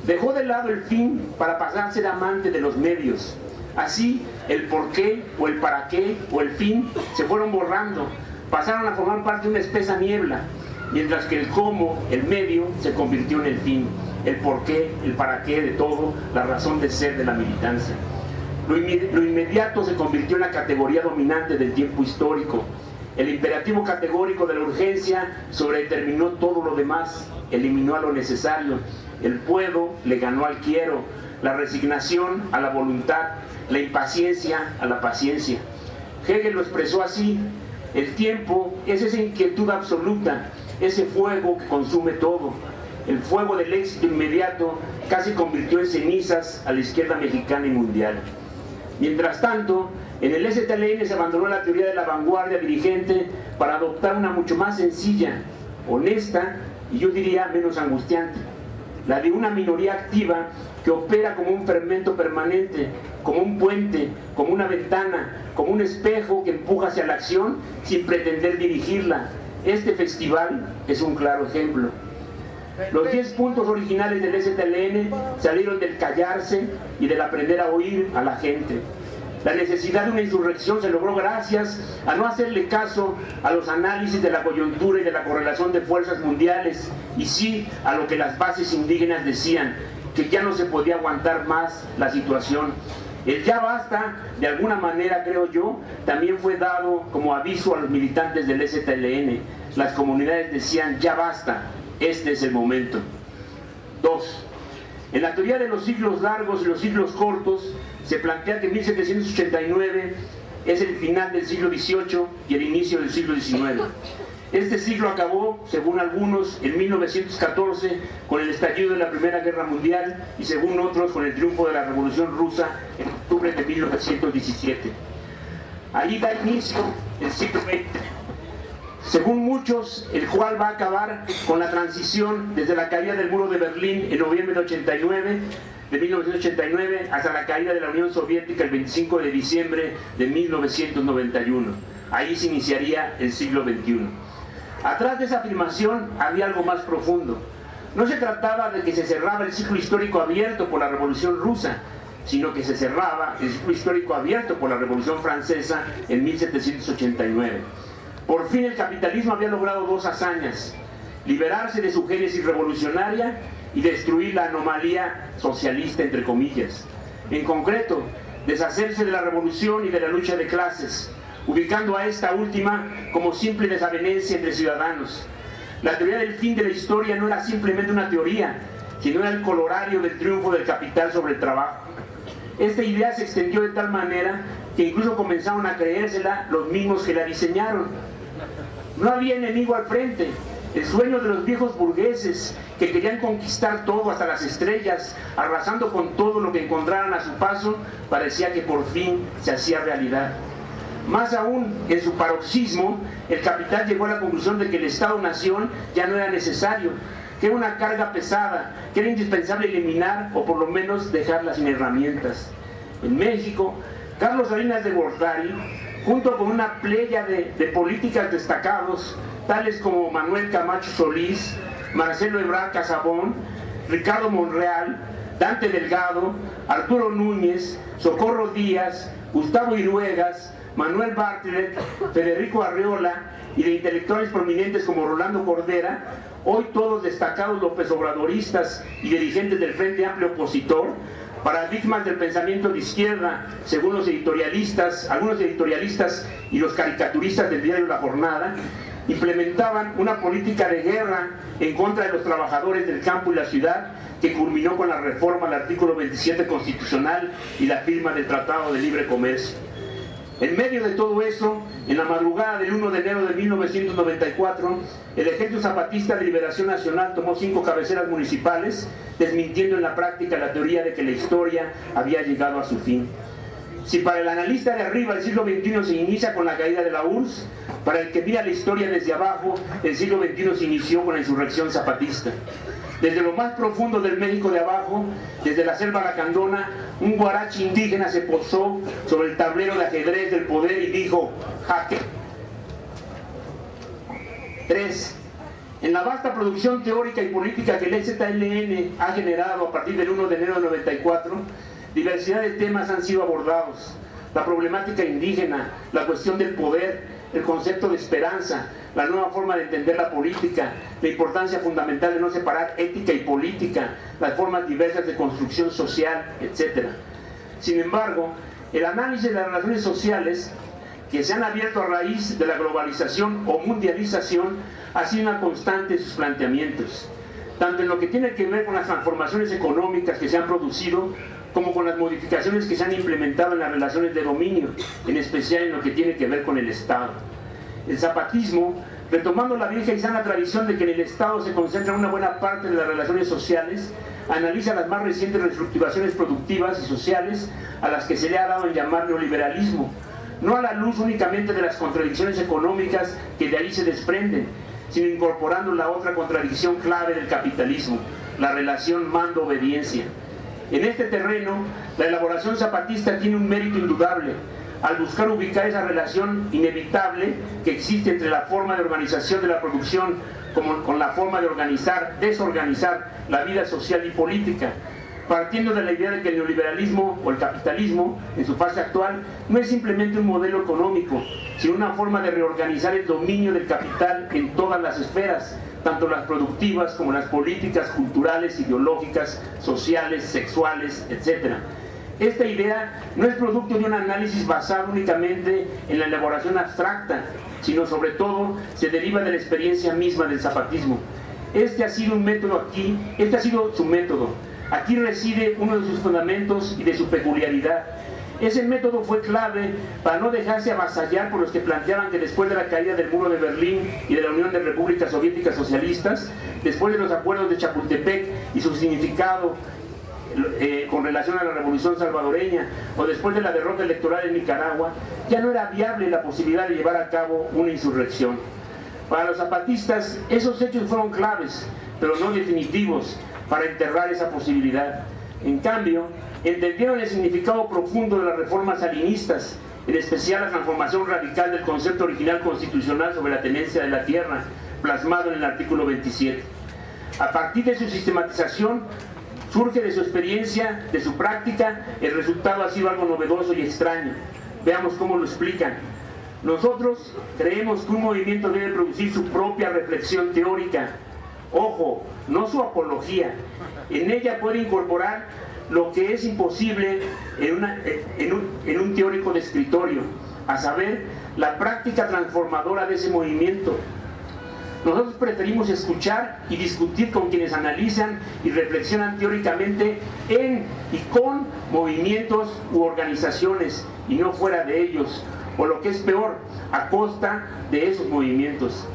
Dejó de lado el fin para pasar a ser amante de los medios. Así, el por qué, o el para qué, o el fin, se fueron borrando, pasaron a formar parte de una espesa niebla, mientras que el cómo, el medio, se convirtió en el fin, el por qué, el para qué de todo, la razón de ser de la militancia. Lo inmediato se convirtió en la categoría dominante del tiempo histórico. El imperativo categórico de la urgencia sobredeterminó todo lo demás, eliminó a lo necesario. El puedo le ganó al quiero, la resignación a la voluntad, la impaciencia a la paciencia. Hegel lo expresó así: el tiempo es esa inquietud absoluta, ese fuego que consume todo. El fuego del éxito inmediato casi convirtió en cenizas a la izquierda mexicana y mundial. Mientras tanto, en el STLN se abandonó la teoría de la vanguardia dirigente para adoptar una mucho más sencilla, honesta y yo diría menos angustiante, la de una minoría activa que opera como un fermento permanente, como un puente, como una ventana, como un espejo que empuja hacia la acción sin pretender dirigirla. Este festival es un claro ejemplo. Los 10 puntos originales del STLN salieron del callarse y del aprender a oír a la gente. La necesidad de una insurrección se logró gracias a no hacerle caso a los análisis de la coyuntura y de la correlación de fuerzas mundiales, y sí a lo que las bases indígenas decían, que ya no se podía aguantar más la situación. El ya basta, de alguna manera creo yo, también fue dado como aviso a los militantes del STLN. Las comunidades decían: ya basta, este es el momento. 2. En la teoría de los siglos largos y los siglos cortos, se plantea que 1789 es el final del siglo XVIII y el inicio del siglo XIX. Este siglo acabó, según algunos, en 1914 con el estallido de la Primera Guerra Mundial y según otros con el triunfo de la Revolución Rusa en octubre de 1917. Allí da inicio el siglo XX, según muchos, el cual va a acabar con la transición desde la caída del muro de Berlín en noviembre de 1989 hasta la caída de la Unión Soviética el 25 de diciembre de 1991. Ahí se iniciaría el siglo XXI. Atrás de esa afirmación había algo más profundo. No se trataba de que se cerraba el ciclo histórico abierto por la Revolución Rusa, sino que se cerraba el ciclo histórico abierto por la Revolución Francesa en 1789. Por fin el capitalismo había logrado dos hazañas: liberarse de su génesis revolucionaria y destruir la anomalía socialista, entre comillas. En concreto, deshacerse de la revolución y de la lucha de clases, ubicando a esta última como simple desavenencia entre ciudadanos. La teoría del fin de la historia no era simplemente una teoría, sino era el colorario del triunfo del capital sobre el trabajo. Esta idea se extendió de tal manera que incluso comenzaron a creérsela los mismos que la diseñaron. No había enemigo al frente. El sueño de los viejos burgueses que querían conquistar todo hasta las estrellas, arrasando con todo lo que encontraran a su paso, parecía que por fin se hacía realidad. Más aún, en su paroxismo, el capital llegó a la conclusión de que el Estado-Nación ya no era necesario, que era una carga pesada, que era indispensable eliminar o por lo menos dejarla sin herramientas. En México, Carlos Salinas de Gortari, junto con una playa de políticos destacados, tales como Manuel Camacho Solís, Marcelo Ebrard Casabón, Ricardo Monreal, Dante Delgado, Arturo Núñez, Socorro Díaz, Gustavo Iruegas, Manuel Bartlett, Federico Arreola y de intelectuales prominentes como Rolando Cordera, hoy todos destacados López Obradoristas y dirigentes del Frente Amplio Opositor, paradigmas del pensamiento de izquierda, según los editorialistas, algunos editorialistas y los caricaturistas del diario La Jornada, implementaban una política de guerra en contra de los trabajadores del campo y la ciudad, que culminó con la reforma al artículo 27 constitucional y la firma del Tratado de Libre Comercio. En medio de todo eso, en la madrugada del 1 de enero de 1994, el Ejército Zapatista de Liberación Nacional tomó 5 cabeceras municipales, desmintiendo en la práctica la teoría de que la historia había llegado a su fin. Si para el analista de arriba el siglo XXI se inicia con la caída de la URSS, para el que mira la historia desde abajo, el siglo XXI se inició con la insurrección zapatista. Desde lo más profundo del México de abajo, desde la selva lacandona, un guarachi indígena se posó sobre el tablero de ajedrez del poder y dijo: jaque. 3. En la vasta producción teórica y política que el EZLN ha generado a partir del 1 de enero de 94, diversidad de temas han sido abordados. La problemática indígena, la cuestión del poder, el concepto de esperanza, la nueva forma de entender la política, la importancia fundamental de no separar ética y política, las formas diversas de construcción social, etc. Sin embargo, el análisis de las relaciones sociales que se han abierto a raíz de la globalización o mundialización ha sido una constante en sus planteamientos, tanto en lo que tiene que ver con las transformaciones económicas que se han producido, como con las modificaciones que se han implementado en las relaciones de dominio, en especial en lo que tiene que ver con el Estado. El zapatismo, retomando la vieja y sana tradición de que en el Estado se concentra una buena parte de las relaciones sociales, analiza las más recientes reestructuraciones productivas y sociales a las que se le ha dado en llamar neoliberalismo, no a la luz únicamente de las contradicciones económicas que de ahí se desprenden, sino incorporando la otra contradicción clave del capitalismo, la relación mando-obediencia. En este terreno, la elaboración zapatista tiene un mérito indudable, al buscar ubicar esa relación inevitable que existe entre la forma de organización de la producción como con la forma de desorganizar la vida social y política, partiendo de la idea de que el neoliberalismo o el capitalismo, en su fase actual, no es simplemente un modelo económico, sino una forma de reorganizar el dominio del capital en todas las esferas, tanto las productivas como las políticas, culturales, ideológicas, sociales, sexuales, etc. Esta idea no es producto de un análisis basado únicamente en la elaboración abstracta, sino sobre todo se deriva de la experiencia misma del zapatismo. Este ha sido su método. Aquí reside uno de sus fundamentos y de su peculiaridad. Ese método fue clave para no dejarse avasallar por los que planteaban que después de la caída del muro de Berlín y de la Unión de Repúblicas Soviéticas Socialistas, después de los acuerdos de Chapultepec y su significado con relación a la revolución salvadoreña, o después de la derrota electoral en Nicaragua, ya no era viable la posibilidad de llevar a cabo una insurrección. Para los zapatistas, esos hechos fueron claves, pero no definitivos, para enterrar esa posibilidad. En cambio, entendieron el significado profundo de las reformas salinistas, en especial la transformación radical del concepto original constitucional sobre la tenencia de la tierra, plasmado en el artículo 27. A partir de su sistematización, surge de su experiencia, de su práctica, el resultado ha sido algo novedoso y extraño. Veamos cómo lo explican. Nosotros creemos que un movimiento debe producir su propia reflexión teórica. Ojo, no su apología. En ella puede incorporar lo que es imposible en un teórico de escritorio, a saber, la práctica transformadora de ese movimiento. Nosotros preferimos escuchar y discutir con quienes analizan y reflexionan teóricamente en y con movimientos u organizaciones, y no fuera de ellos, o lo que es peor, a costa de esos movimientos.